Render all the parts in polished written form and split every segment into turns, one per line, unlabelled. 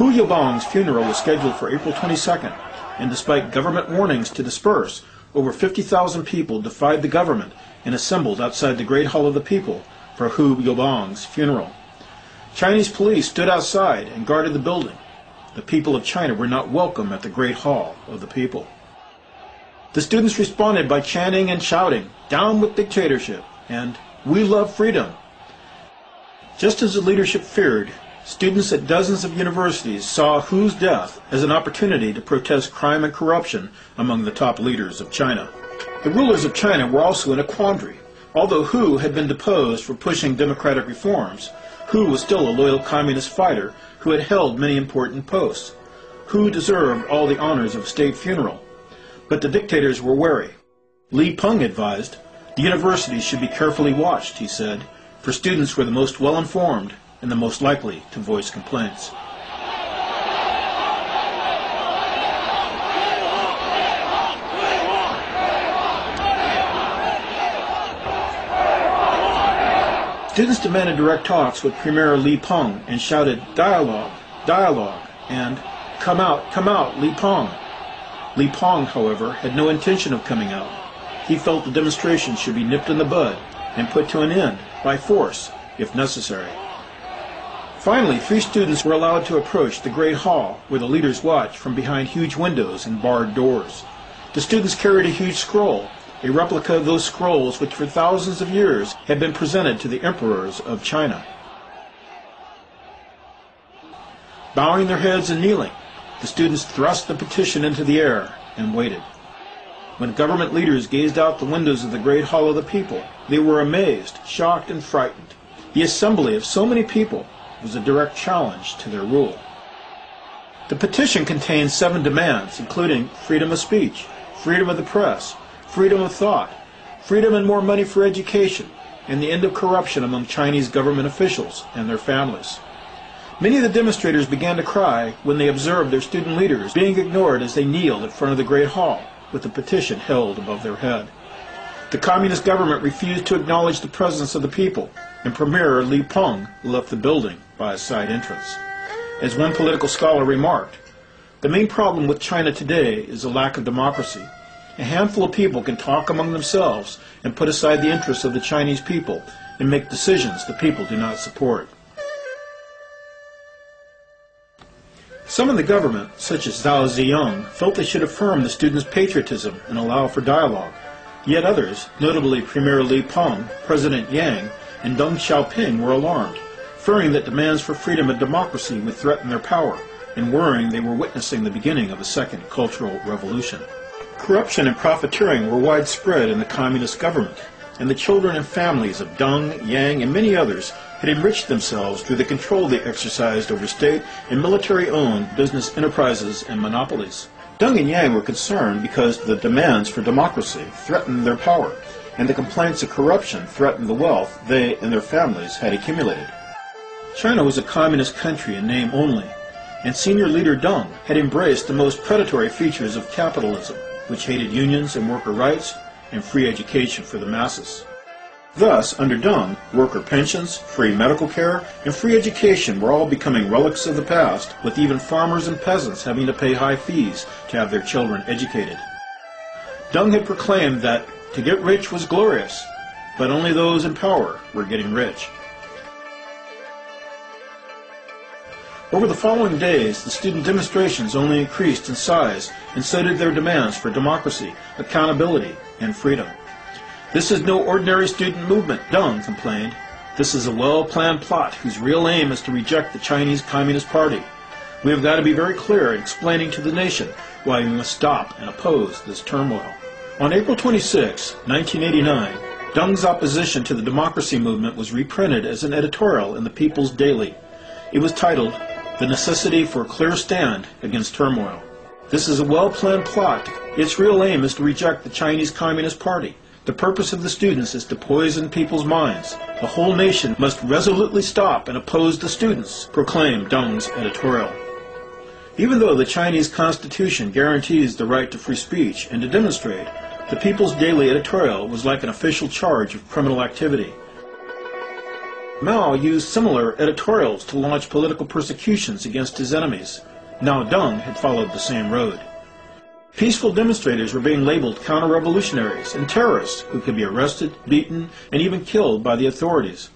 Hu Yaobang's funeral was scheduled for April 22nd, and despite government warnings to disperse, over 50,000 people defied the government and assembled outside the Great Hall of the People for Hu Yaobang's funeral. Chinese police stood outside and guarded the building. The people of China were not welcome at the Great Hall of the People. The students responded by chanting and shouting, "Down with dictatorship," and "We love freedom." Just as the leadership feared, students at dozens of universities saw Hu's death as an opportunity to protest crime and corruption among the top leaders of China. The rulers of China were also in a quandary. Although Hu had been deposed for pushing democratic reforms, Hu was still a loyal communist fighter who had held many important posts. Hu deserved all the honors of a state funeral. But the dictators were wary. Li Peng advised, "The universities should be carefully watched," he said, "for students were the most well-informed and the most likely to voice complaints." Students demanded direct talks with Premier Li Peng and shouted, "Dialogue, dialogue," and come out, Li Peng." Li Peng, however, had no intention of coming out. He felt the demonstration should be nipped in the bud and put to an end by force, if necessary. Finally, 3 students were allowed to approach the Great Hall, where the leaders watched from behind huge windows and barred doors. The students carried a huge scroll, a replica of those scrolls which for thousands of years had been presented to the emperors of China. Bowing their heads and kneeling, the students thrust the petition into the air and waited. When government leaders gazed out the windows of the Great Hall of the People, they were amazed, shocked, and frightened. The assembly of so many people was a direct challenge to their rule. The petition contained 7 demands, including freedom of speech, freedom of the press, freedom of thought, freedom and more money for education, and the end of corruption among Chinese government officials and their families. Many of the demonstrators began to cry when they observed their student leaders being ignored as they kneeled in front of the Great Hall with the petition held above their head. The communist government refused to acknowledge the presence of the people, and Premier Li Peng left the building by a side entrance. As one political scholar remarked, "The main problem with China today is a lack of democracy. A handful of people can talk among themselves and put aside the interests of the Chinese people and make decisions the people do not support." Some in the government, such as THIEN, felt they should affirm the students' patriotism and allow for dialogue. Yet others, notably Premier Li Peng, President Yang, and Deng Xiaoping, were alarmed, fearing that demands for freedom and democracy would threaten their power, and worrying they were witnessing the beginning of a second cultural revolution. Corruption and profiteering were widespread in the communist government, and the children and families of Deng, Yang, and many others had enriched themselves through the control they exercised over state and military-owned business enterprises and monopolies. Deng and Yang were concerned because the demands for democracy threatened their power, and the complaints of corruption threatened the wealth they and their families had accumulated. China was a communist country in name only, and senior leader Deng had embraced the most predatory features of capitalism, which hated unions and worker rights and free education for the masses. Thus, under Deng, worker pensions, free medical care, and free education were all becoming relics of the past, with even farmers and peasants having to pay high fees to have their children educated. Deng had proclaimed that to get rich was glorious, but only those in power were getting rich. Over the following days, the student demonstrations only increased in size, and so did their demands for democracy, accountability, and freedom. "This is no ordinary student movement," Deng complained. "This is a well-planned plot whose real aim is to reject the Chinese Communist Party. We have got to be very clear in explaining to the nation why we must stop and oppose this turmoil." On April 26, 1989, Deng's opposition to the democracy movement was reprinted as an editorial in the People's Daily. It was titled, "The Necessity for a Clear Stand Against Turmoil." "This is a well-planned plot. Its real aim is to reject the Chinese Communist Party. The purpose of the students is to poison people's minds. The whole nation must resolutely stop and oppose the students," proclaimed Deng's editorial. Even though the Chinese Constitution guarantees the right to free speech and to demonstrate, the People's Daily editorial was like an official charge of criminal activity. Mao used similar editorials to launch political persecutions against his enemies. Now Deng had followed the same road. Peaceful demonstrators were being labeled counter-revolutionaries and terrorists who could be arrested, beaten, and even killed by the authorities.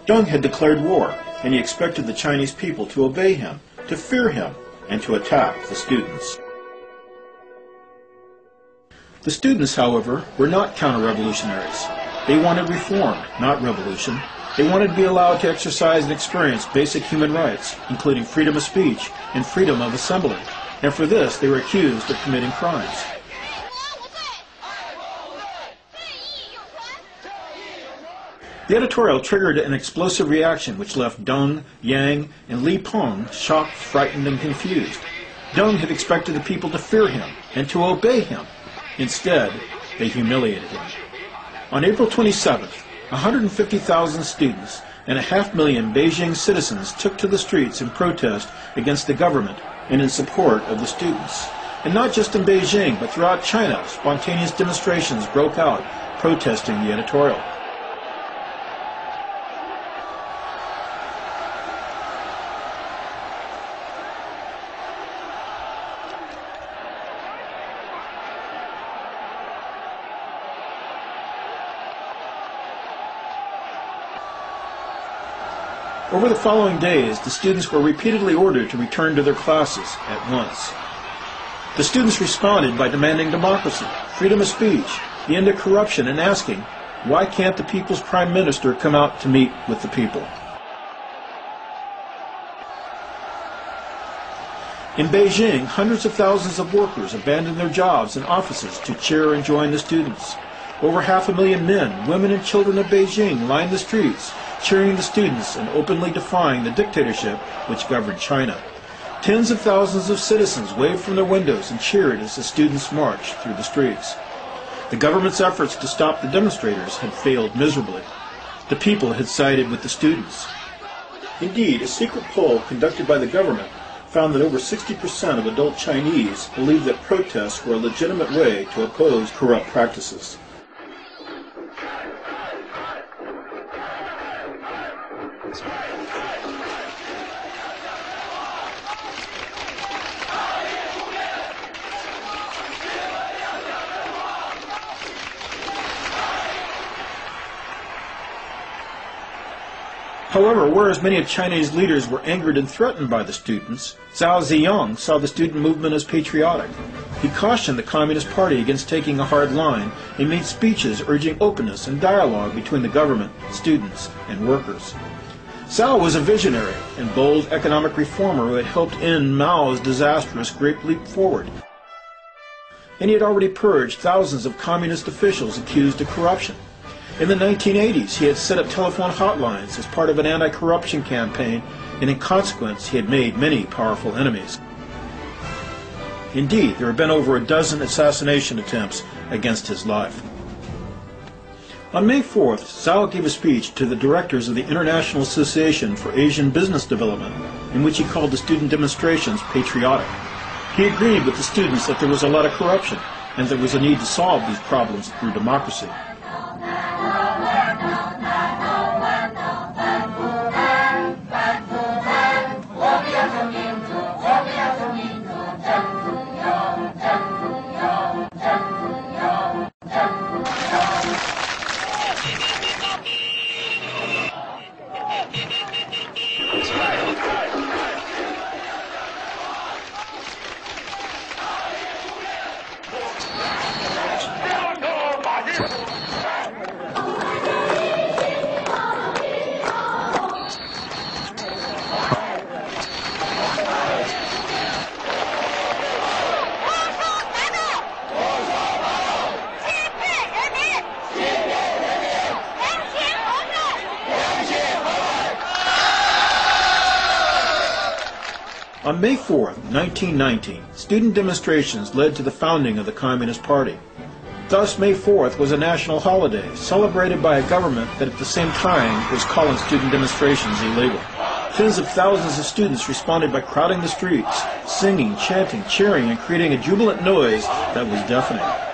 Deng had declared war, and he expected the Chinese people to obey him, to fear him, and to attack the students. The students, however, were not counter-revolutionaries. They wanted reform, not revolution. They wanted to be allowed to exercise and experience basic human rights, including freedom of speech and freedom of assembly, and for this they were accused of committing crimes. The editorial triggered an explosive reaction which left Deng, Yang, and Li Peng shocked, frightened, and confused. Deng had expected the people to fear him and to obey him. Instead, they humiliated him. On April 27th, 150,000 students and 500,000 Beijing citizens took to the streets in protest against the government and in support of the students. And not just in Beijing, but throughout China, spontaneous demonstrations broke out protesting the editorial. Over the following days, the students were repeatedly ordered to return to their classes at once. The students responded by demanding democracy, freedom of speech, the end of corruption, and asking, why can't the people's prime minister come out to meet with the people? In Beijing, hundreds of thousands of workers abandoned their jobs and offices to cheer and join the students. Over 500,000 men, women, and children of Beijing lined the streets, cheering the students and openly defying the dictatorship which governed China. Tens of thousands of citizens waved from their windows and cheered as the students marched through the streets. The government's efforts to stop the demonstrators had failed miserably. The people had sided with the students. Indeed, a secret poll conducted by the government found that over 60% of adult Chinese believed that protests were a legitimate way to oppose corrupt practices. However, whereas many of Chinese leaders were angered and threatened by the students, THIÉN saw the student movement as patriotic. He cautioned the Communist Party against taking a hard line and made speeches urging openness and dialogue between the government, students, and workers. Cao was a visionary and bold economic reformer who had helped end Mao's disastrous Great Leap Forward. And he had already purged thousands of communist officials accused of corruption. In the 1980s, he had set up telephone hotlines as part of an anti-corruption campaign, and in consequence, he had made many powerful enemies. Indeed, there have been over a dozen assassination attempts against his life. On May 4th, Cao gave a speech to the directors of the International Association for Asian Business Development, in which he called the student demonstrations patriotic. He agreed with the students that there was a lot of corruption, and there was a need to solve these problems through democracy. On May 4, 1919, student demonstrations led to the founding of the Communist Party. Thus, May 4th was a national holiday, celebrated by a government that at the same time was calling student demonstrations illegal. Tens of thousands of students responded by crowding the streets, singing, chanting, cheering, and creating a jubilant noise that was deafening.